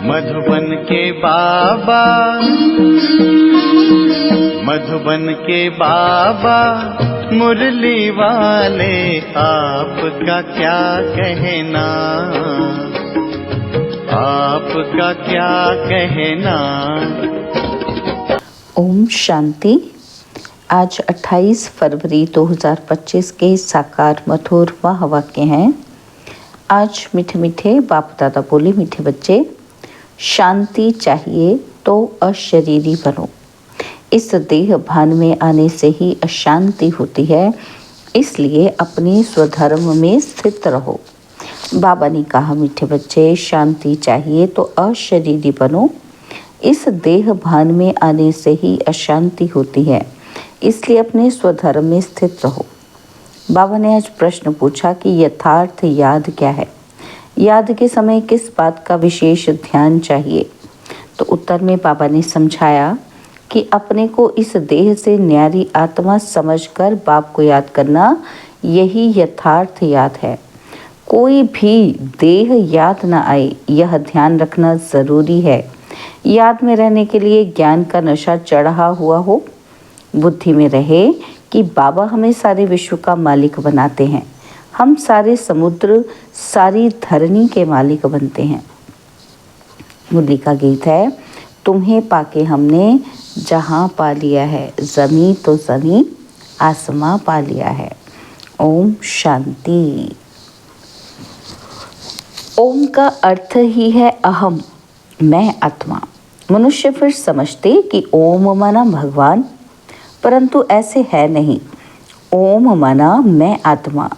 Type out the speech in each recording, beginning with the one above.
मधुबन के बाबा, मधुबन के बाबा मुरली वाले, आपका क्या कहना, आपका क्या कहना। ओम शांति। आज 28 फरवरी 2025 के साकार मधुर वाक्य हैं। आज मीठे मीठे बाप दादा बोले, मीठे बच्चे, शांति चाहिए तो अशरीरी बनो। इस देह भान में आने से ही अशांति होती है, इसलिए अपने स्वधर्म में स्थित रहो। बाबा ने कहा, मीठे बच्चे, शांति चाहिए तो अशरीरी बनो। इस देह भान में आने से ही अशांति होती है, इसलिए अपने स्वधर्म में स्थित रहो। बाबा ने आज प्रश्न पूछा कि यथार्थ याद क्या है, याद के समय किस बात का विशेष ध्यान चाहिए। तो उत्तर में बाबा ने समझाया कि अपने को इस देह से न्यारी आत्मा समझकर बाप को याद करना, यही यथार्थ याद है। कोई भी देह याद न आए, यह ध्यान रखना ज़रूरी है। याद में रहने के लिए ज्ञान का नशा चढ़ा हुआ हो, बुद्धि में रहे कि बाबा हमें सारे विश्व का मालिक बनाते हैं। हम सारे समुद्र, सारी धरनी के मालिक बनते हैं। मुरली का गीत है, तुम्हें पाके हमने जहां पा लिया है, ज़मीं तो ज़मीं आसमां पा लिया है। ओम शांति। ओम का अर्थ ही है अहम, मैं आत्मा। मनुष्य फिर समझते कि ओम माना भगवान, परंतु ऐसे है नहीं। ओम माना मैं आत्मा,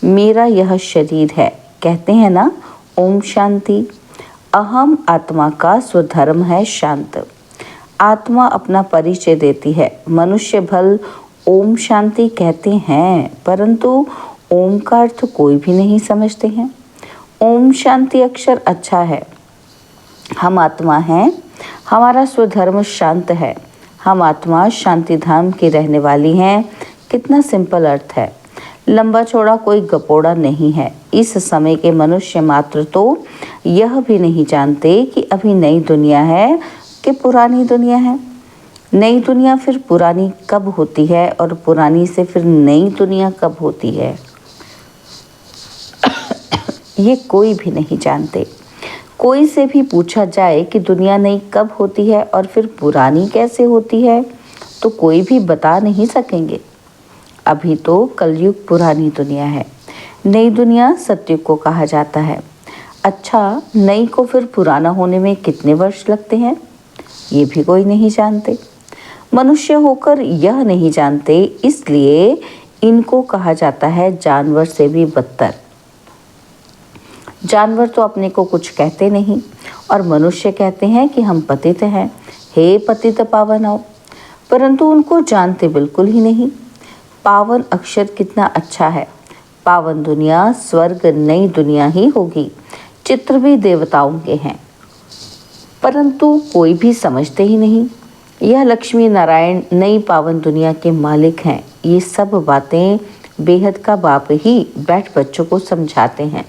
मेरा यह शरीर है। कहते हैं ना, ओम शांति। अहम आत्मा का स्वधर्म है शांत। आत्मा अपना परिचय देती है। मनुष्य भल ओम शांति कहते हैं, परंतु ओम का अर्थ कोई भी नहीं समझते हैं। ओम शांति अक्षर अच्छा है। हम आत्मा हैं, हमारा स्वधर्म शांत है। हम आत्मा शांति धाम की रहने वाली हैं। कितना सिंपल अर्थ है, लंबा चौड़ा कोई गपोड़ा नहीं है। इस समय के मनुष्य मात्र तो यह भी नहीं जानते कि अभी नई दुनिया है कि पुरानी दुनिया है। नई दुनिया फिर पुरानी कब होती है और पुरानी से फिर नई दुनिया कब होती है, ये कोई भी नहीं जानते। कोई से भी पूछा जाए कि दुनिया नई कब होती है और फिर पुरानी कैसे होती है, तो कोई भी बता नहीं सकेंगे। अभी तो कलयुग पुरानी दुनिया है, नई दुनिया सतयुग को कहा जाता है। अच्छा, नई को फिर पुराना होने में कितने वर्ष लगते हैं, ये भी कोई नहीं जानते। मनुष्य होकर यह नहीं जानते, इसलिए इनको कहा जाता है जानवर से भी बदतर। जानवर तो अपने को कुछ कहते नहीं और मनुष्य कहते हैं कि हम पतित हैं, हे पतित पावन आओ, परंतु उनको जानते बिल्कुल ही नहीं। पावन अक्षर कितना अच्छा है। पावन दुनिया स्वर्ग नई दुनिया ही होगी। चित्र भी देवताओं के हैं, परंतु कोई भी समझते ही नहीं। यह लक्ष्मी नारायण नई पावन दुनिया के मालिक हैं। ये सब बातें बेहद का बाप ही बैठ बच्चों को समझाते हैं।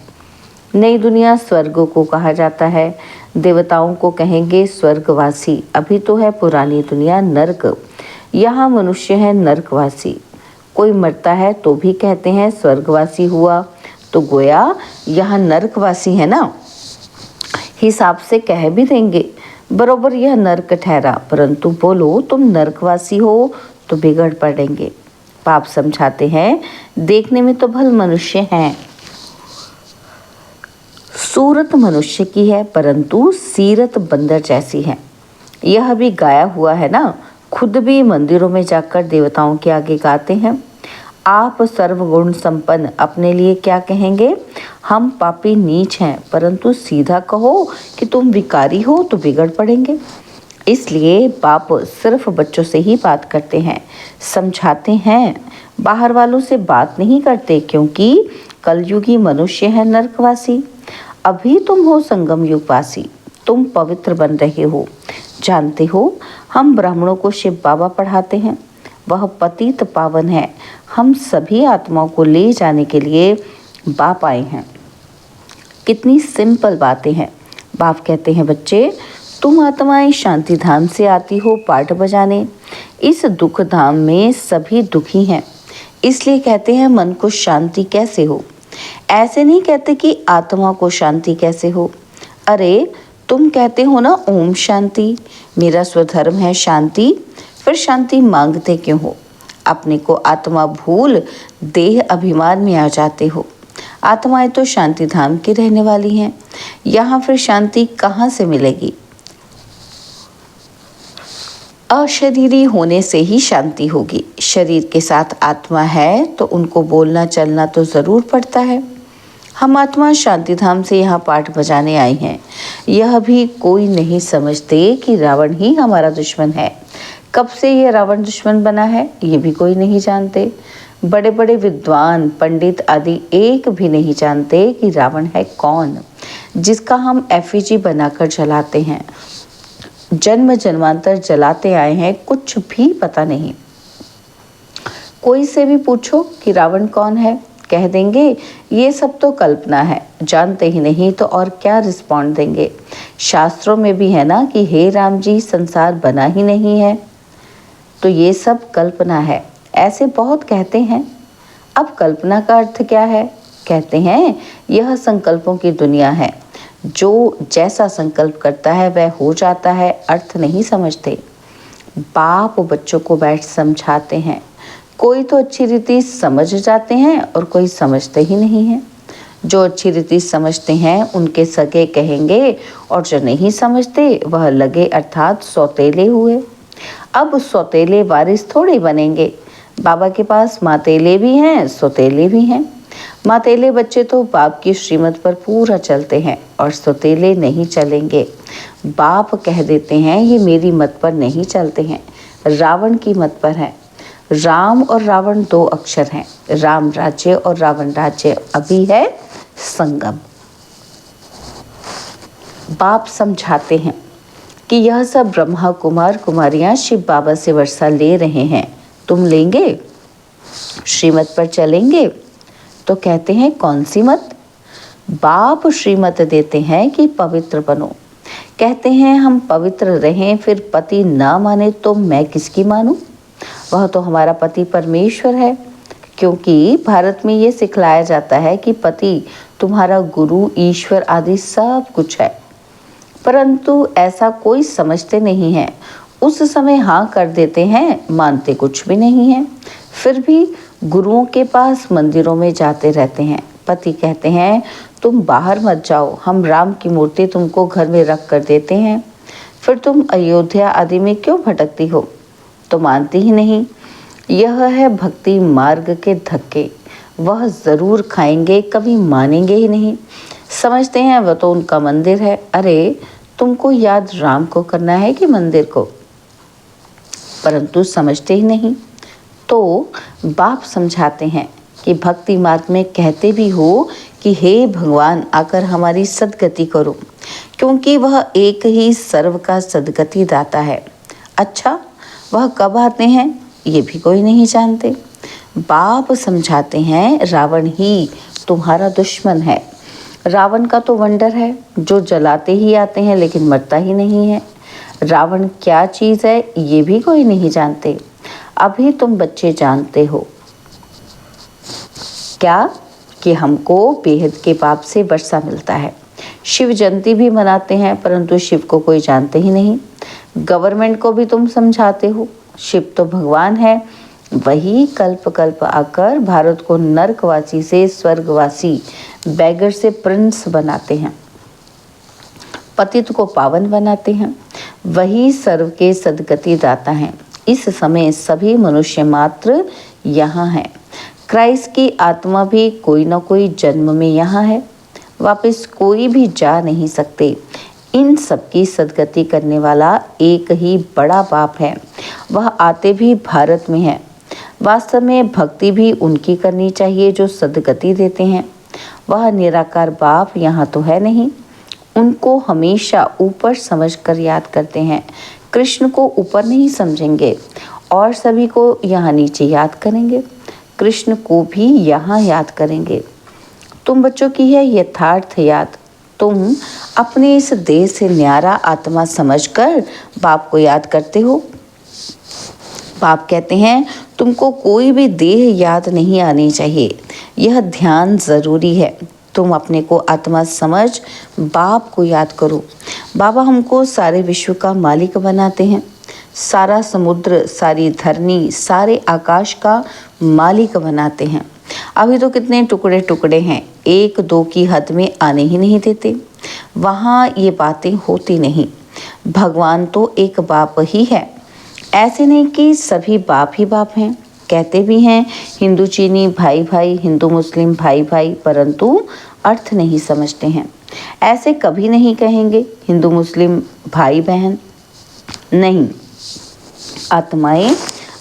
नई दुनिया स्वर्ग को कहा जाता है। देवताओं को कहेंगे स्वर्गवासी। अभी तो है पुरानी दुनिया नरक, यहाँ मनुष्य है नरकवासी। कोई मरता है तो भी कहते हैं स्वर्गवासी हुआ, तो गोया यहाँ नरकवासी है ना, हिसाब से कह भी देंगे बरोबर यह नरक ठहरा, परंतु बोलो तुम नरकवासी हो तो बिगड़ पड़ेंगे। पाप समझाते हैं, देखने में तो भल मनुष्य हैं, सूरत मनुष्य की है, परंतु सीरत बंदर जैसी है। यह भी गाया हुआ है ना, खुद भी मंदिरों में जाकर देवताओं के आगे गाते हैं, आप सर्वगुण संपन्न अपने लिए क्या कहेंगे, हम पापी नीच हैं, परंतु सीधा कहो कि तुम विकारी हो तो बिगड़ पड़ेंगे। इसलिए बाप सिर्फ बच्चों से ही बात करते हैं, समझाते हैं, बाहर वालों से बात नहीं करते, क्योंकि कलयुगी मनुष्य है नरकवासी। अभी तुम हो संगम युगवासी, तुम पवित्र बन रहे हो। जानते हो, हम ब्राह्मणों को शिव बाबा पढ़ाते हैं, वह पतित पावन है। हम सभी आत्माओं को ले जाने के लिए बाप आए हैं। कितनी सिंपल बातें हैं। बाप कहते हैं, बच्चे तुम आत्माएं शांति धाम से आती हो पाठ बजाने। इस दुख धाम में सभी दुखी हैं, इसलिए कहते हैं मन को शांति कैसे हो। ऐसे नहीं कहते कि आत्मा को शांति कैसे हो। अरे तुम कहते हो ना ओम शांति, मेरा स्वधर्म है शांति, फिर शांति मांगते क्यों हो। अपने को आत्मा भूल देह अभिमान में आ जाते हो। आत्माएं तो शांति धाम की रहने वाली हैं, यहाँ फिर शांति कहाँ से मिलेगी। अशरीरी होने से ही शांति होगी। शरीर के साथ आत्मा है तो उनको बोलना चलना तो ज़रूर पड़ता है। हम आत्मा शांति धाम से यहाँ पाठ बजाने आए हैं। यह भी कोई नहीं समझते कि रावण ही हमारा दुश्मन है। कब से ये रावण दुश्मन बना है ये भी कोई नहीं जानते। बड़े बड़े विद्वान पंडित आदि एक भी नहीं जानते कि रावण है कौन, जिसका हम एफिजी बनाकर जलाते हैं। जन्म जन्मांतर जलाते आए हैं, कुछ भी पता नहीं। कोई से भी पूछो कि रावण कौन है, कह देंगे ये सब तो कल्पना है, जानते ही नहीं तो और क्या रिस्पॉन्ड देंगे। शास्त्रों में भी है ना कि हे राम जी संसार बना ही नहीं है, तो ये सब कल्पना है, ऐसे बहुत कहते हैं। अब कल्पना का अर्थ क्या है। कहते हैं यह संकल्पों की दुनिया है, जो जैसा संकल्प करता है वह हो जाता है, अर्थ नहीं समझते। बाप बच्चों को बैठ समझाते हैं, कोई तो अच्छी रीति समझ जाते हैं और कोई समझते ही नहीं है। जो अच्छी रीति समझते हैं उनके सगे कहेंगे और जो नहीं समझते वह लगे अर्थात सौतेले हुए। अब सौतेले वारिस थोड़े बनेंगे। बाबा के पास मातेले भी हैं सौतेले भी हैं। मातेले बच्चे तो बाप की श्रीमत पर पूरा चलते हैं और सौतेले नहीं चलेंगे। बाप कह देते हैं ये मेरी मत पर नहीं चलते हैं, रावण की मत पर है। राम और रावण दो अक्षर हैं, राम राज्य और रावण राज्य अभी है संगम। बाप समझाते हैं कि यह सब ब्रह्मा कुमार कुमारियां शिव बाबा से वर्षा ले रहे हैं, तुम लेंगे, श्रीमत पर चलेंगे। तो कहते हैं कौन सी मत। बाप श्रीमत देते हैं कि पवित्र बनो। कहते हैं हम पवित्र रहें, फिर पति ना माने तो मैं किसकी मानूं। वह तो हमारा पति परमेश्वर है, क्योंकि भारत में ये सिखलाया जाता है कि पति तुम्हारा गुरु ईश्वर आदि सब कुछ है। परंतु ऐसा कोई समझते नहीं है। उस समय हाँ कर देते हैं, मानते कुछ भी नहीं है, फिर भी गुरुओं के पास मंदिरों में जाते रहते हैं। पति कहते हैं तुम बाहर मत जाओ, हम राम की मूर्ति तुमको घर में रख कर देते हैं, फिर तुम अयोध्या आदि में क्यों भटकती हो। तो मानती ही नहीं। यह है भक्ति मार्ग के धक्के, वह ज़रूर खाएंगे, कभी मानेंगे ही नहीं। समझते हैं वह तो उनका मंदिर है। अरे तुमको याद राम को करना है कि मंदिर को, परंतु समझते ही नहीं। तो बाप समझाते हैं कि भक्ति मार्ग में कहते भी हो कि हे भगवान आकर हमारी सदगति करो, क्योंकि वह एक ही सर्व का सदगति दाता है। अच्छा वह कब आते हैं ये भी कोई नहीं जानते। बाप समझाते हैं रावण ही तुम्हारा दुश्मन है। रावण का तो वंडर है, जो जलाते ही आते हैं लेकिन मरता ही नहीं है। रावण क्या चीज़ है ये भी कोई नहीं जानते। अभी तुम बच्चे जानते हो क्या कि हमको बेहद के पाप से वर्षा मिलता है। शिव जयंती भी मनाते हैं, परंतु शिव को कोई जानते ही नहीं। गवर्नमेंट को भी तुम समझाते हो, शिव तो भगवान है, वही कल्प कल्प आकर भारत को नरकवासी से स्वर्गवासी, बैगर से प्रिंस बनाते हैं, पतित को पावन बनाते हैं, वही सर्व के सदगति दाता हैं। इस समय सभी मनुष्य मात्र यहाँ हैं। क्राइस्ट की आत्मा भी कोई न कोई जन्म में यहाँ है, वापस कोई भी जा नहीं सकते। इन सब की सदगति करने वाला एक ही बड़ा बाप है, वह आते भी भारत में है। वास्तव में भक्ति भी उनकी करनी चाहिए जो सदगति देते हैं। वह निराकार बाप यहाँ तो है नहीं, उनको हमेशा ऊपर समझकर याद करते हैं। कृष्ण को ऊपर नहीं समझेंगे और सभी को यहाँ नीचे याद करेंगे, कृष्ण को भी यहाँ याद करेंगे। तुम बच्चों की है यथार्थ याद, तुम अपने इस देह से न्यारा आत्मा समझकर बाप को याद करते हो। बाप कहते हैं तुमको कोई भी देह याद नहीं आनी चाहिए, यह ध्यान ज़रूरी है। तुम अपने को आत्मा समझ बाप को याद करो। बाबा हमको सारे विश्व का मालिक बनाते हैं। सारा समुद्र, सारी धरनी, सारे आकाश का मालिक बनाते हैं। अभी तो कितने टुकड़े टुकड़े हैं, एक दो की हद में आने ही नहीं देते। वहाँ ये बातें होती नहीं। भगवान तो एक बाप ही है। ऐसे नहीं कि सभी बाप ही बाप हैं। कहते भी हैं हिंदू चीनी भाई भाई, हिंदू मुस्लिम भाई भाई, परंतु अर्थ नहीं समझते हैं। ऐसे कभी नहीं कहेंगे हिंदू मुस्लिम भाई बहन, नहीं। आत्माएं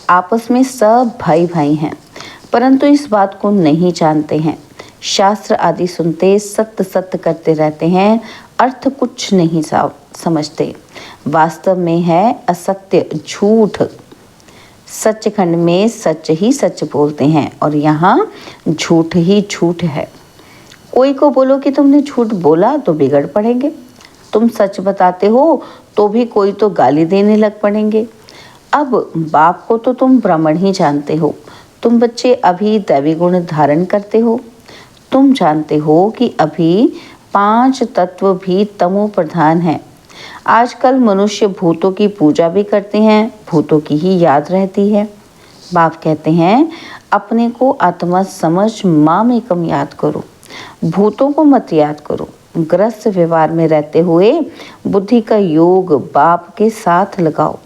आपस में सब भाई भाई हैं, परंतु इस बात को नहीं जानते हैं। शास्त्र आदि सुनते सत्य सत्य करते रहते हैं, अर्थ कुछ नहीं समझते। वास्तव में है असत्य, झूठ। सचखंड में सच ही सच बोलते हैं और यहाँ झूठ ही झूठ है। कोई को बोलो कि तुमने झूठ बोला तो बिगड़ पड़ेंगे। तुम सच बताते हो तो भी कोई तो गाली देने लग पड़ेंगे। अब बाप को तो तुम ब्राह्मण ही जानते हो। तुम बच्चे अभी दैवी गुण धारण करते हो। तुम जानते हो कि अभी 5 तत्व भी तमो प्रधान हैं। आजकल मनुष्य भूतों की पूजा भी करते हैं, भूतों की ही याद रहती है। बाप कहते हैं अपने को आत्मा समझ मामेकम याद करो, भूतों को मत याद करो। ग्रस्त व्यवहार में रहते हुए बुद्धि का योग बाप के साथ लगाओ।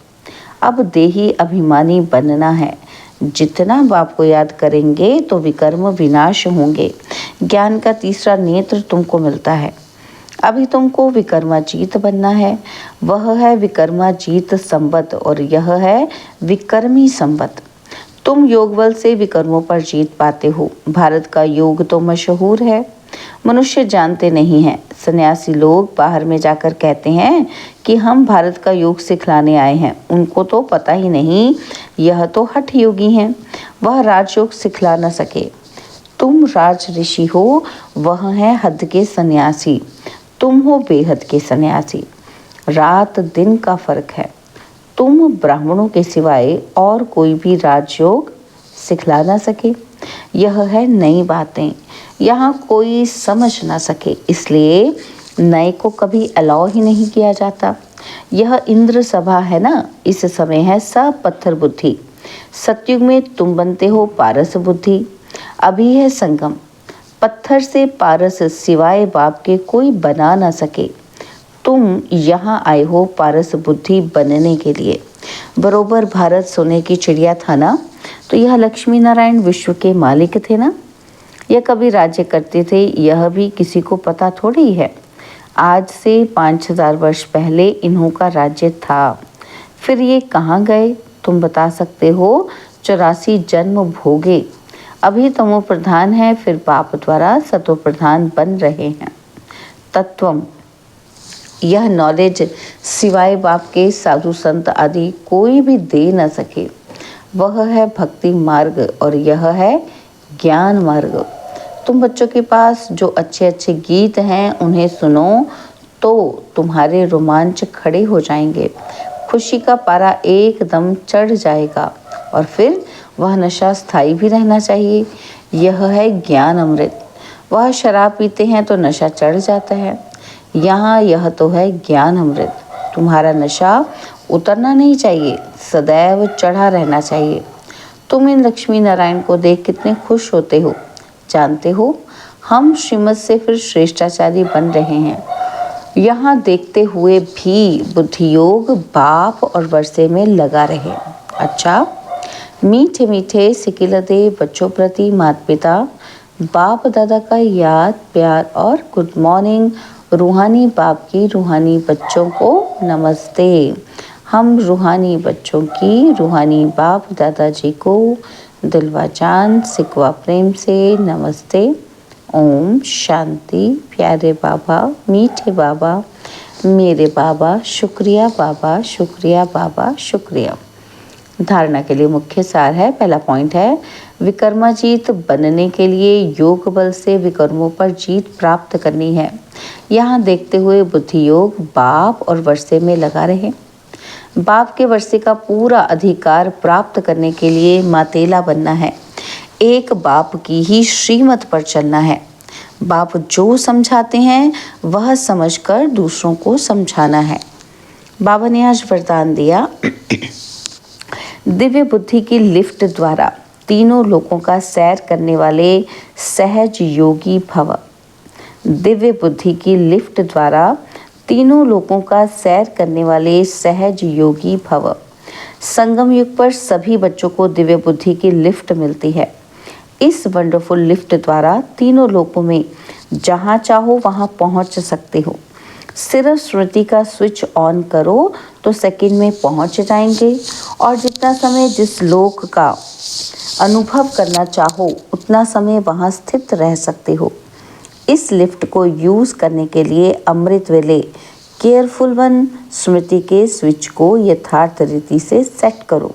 अब देही अभिमानी बनना है। जितना बाप को याद करेंगे तो विकर्म विनाश होंगे। ज्ञान का तीसरा नेत्र तुमको मिलता है। अभी तुमको विकर्माजीत बनना है। वह है विकर्माजीत संवत और यह है विकर्मी संवत। तुम योग बल से विकर्मों पर जीत पाते हो। भारत का योग तो मशहूर है, मनुष्य जानते नहीं हैं। सन्यासी लोग बाहर में जाकर कहते हैं कि हम भारत का योग सिखलाने आए हैं। उनको तो पता ही नहीं यह तो हठ योगी हैं, वह राजयोग सिखला न सके। तुम राज ऋषि हो, वह है हद के सन्यासी। तुम हो बेहद के सन्यासी। रात दिन का फर्क है। तुम ब्राह्मणों के सिवाय और कोई भी राजयोग सिखला ना सके। यह है नई बातें, यहाँ कोई समझ ना सके, इसलिए नए को कभी अलाउ ही नहीं किया जाता। यह इंद्र सभा है ना, इस समय है सब पत्थर बुद्धि। सतयुग में तुम बनते हो पारस बुद्धि। अभी है संगम। पत्थर से पारस सिवाय बाप के कोई बना ना सके। तुम यहाँ आए हो पारस बुद्धि बनने के लिए। बरोबर भारत सोने की चिड़िया था ना, तो यह लक्ष्मी नारायण विश्व के मालिक थे ना। यह कभी राज्य करते थे, यह भी किसी को पता थोड़ी ही है। आज से 5000 वर्ष पहले इन्हों का राज्य था। फिर ये कहाँ गए तुम बता सकते हो? 84 जन्म भोगे। अभी तमो प्रधान है, फिर बाप द्वारा सतो प्रधान बन रहे हैं। तत्वम, यह नॉलेज सिवाय बाप के साधु संत आदि कोई भी दे न सके। वह है भक्ति मार्ग और यह है ज्ञान मार्ग। तुम बच्चों के पास जो अच्छे अच्छे गीत हैं उन्हें सुनो तो तुम्हारे रोमांच खड़े हो जाएंगे। खुशी का पारा एकदम चढ़ जाएगा और फिर वह नशा स्थायी भी रहना चाहिए। यह है ज्ञान अमृत। वह शराब पीते हैं तो नशा चढ़ जाता है, यहाँ यह तो है ज्ञान अमृत। तुम्हारा नशा उतरना नहीं चाहिए, सदैव चढ़ा रहना चाहिए। तुम इन लक्ष्मी नारायण को देख कितने खुश होते हो। जानते हो हम श्रीमत से फिर श्रेष्ठाचार्य बन रहे हैं। यहाँ देखते हुए भी बुद्धि योग बाप और वर्षे में लगा रहे। अच्छा, मीठे मीठे सिकिलते बच्चों प्रति माता पिता बाप दादा का याद प्यार और गुड मॉर्निंग। रूहानी बाप की रूहानी बच्चों को नमस्ते। हम रूहानी बच्चों की रूहानी बाप दादाजी को दिलवा जान सिकवा प्रेम से नमस्ते। ओम शांति। प्यारे बाबा, मीठे बाबा, मेरे बाबा, शुक्रिया बाबा, शुक्रिया बाबा, शुक्रिया। धारणा के लिए मुख्य सार है। पहला पॉइंट है विक्रमाजीत बनने के लिए योग बल से विक्रमों पर जीत प्राप्त करनी है। यहाँ देखते हुए बुद्धि योग बाप और वर्षे में लगा रहे। बाप के वर्षे का पूरा अधिकार प्राप्त करने के लिए मातेला बनना है। एक बाप की ही श्रीमत पर चलना है। बाप जो समझाते हैं वह समझकर दूसरों को समझाना है। बाबा ने आज वरदान दिया, दिव्य बुद्धि की लिफ्ट द्वारा तीनों लोकों का सैर करने वाले सहज योगी भव। दिव्य बुद्धि की लिफ्ट द्वारा तीनों लोकों का सैर करने वाले सहज योगी भव। संगम युग पर सभी बच्चों को दिव्य बुद्धि की लिफ्ट मिलती है। इस वंडरफुल लिफ्ट द्वारा तीनों लोकों में जहाँ चाहो वहाँ पहुँच सकते हो। सिर्फ स्मृति का स्विच ऑन करो तो सेकंड में पहुँच जाएंगे और जितना समय जिस लोक का अनुभव करना चाहो उतना समय वहाँ स्थित रह सकते हो। इस लिफ्ट को यूज़ करने के लिए अमृत वेले केयरफुल वन स्मृति के स्विच को यथार्थ रीति से सेट करो।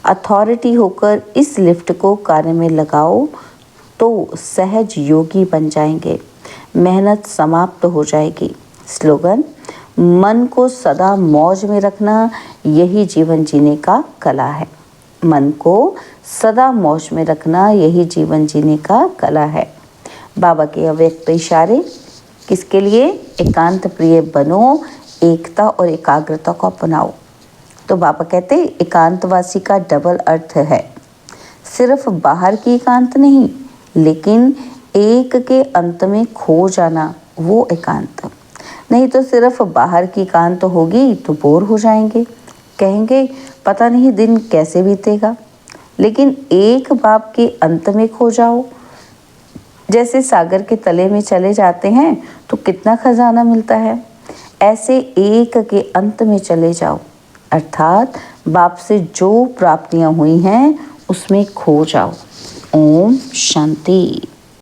अथॉरिटी होकर इस लिफ्ट को कार्य में लगाओ तो सहज योगी बन जाएंगे। मेहनत समाप्त हो जाएगी। स्लोगन, मन को सदा मौज में रखना यही जीवन जीने का कला है। मन को सदा मौज में रखना यही जीवन जीने का कला है। बाबा के अव्यक्त इशारे किसके लिए? एकांत प्रिय बनो, एकता और एकाग्रता को अपनाओ। तो बाबा कहते एकांतवासी का डबल अर्थ है, सिर्फ बाहर की एकांत नहीं लेकिन एक के अंत में खो जाना, वो एकांत। नहीं तो सिर्फ बाहर की एकांत होगी तो बोर हो जाएंगे, कहेंगे पता नहीं दिन कैसे बीतेगा। लेकिन एक बाप के अंत में खो जाओ, जैसे सागर के तले में चले जाते हैं तो कितना खजाना मिलता है, ऐसे एक के अंत में चले जाओ, अर्थात बाप से जो प्राप्तियां हुई हैं उसमें खो जाओ। ओम शांति।